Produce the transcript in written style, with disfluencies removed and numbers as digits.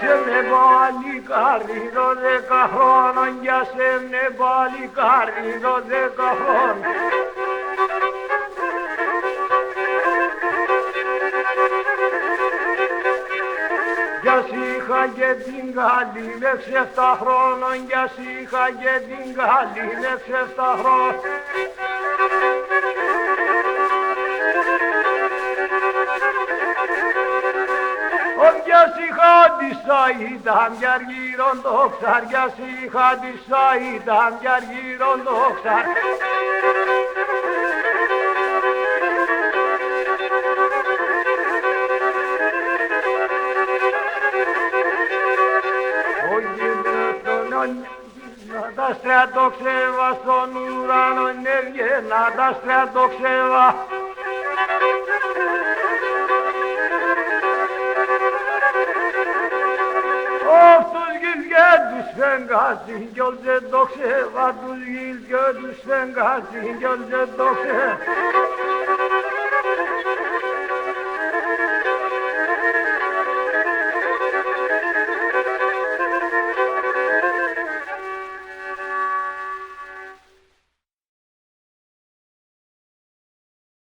σε με παλικάρι 12 χρόνων, για σε με παλικάρι 12 χρόνων. Για σ' είχα και την καλή με 7 χρόνων, για σ' είχα και την καλή με 7 χρόνων. Για σ' είχα της ήταν κι αργύρον το ξαρ, για σ' είχα της ήταν κι αργύρον το ξαρ. Να τα στρατοξεύα στον ουρανό ενέργεια, να τα στρατοξεύα. Αυτούς γης και τους φεγγάζουν κι όλους δεν το ξεύα, τους γης και τους φεγγάζουν κι όλους δεν το ξεύα.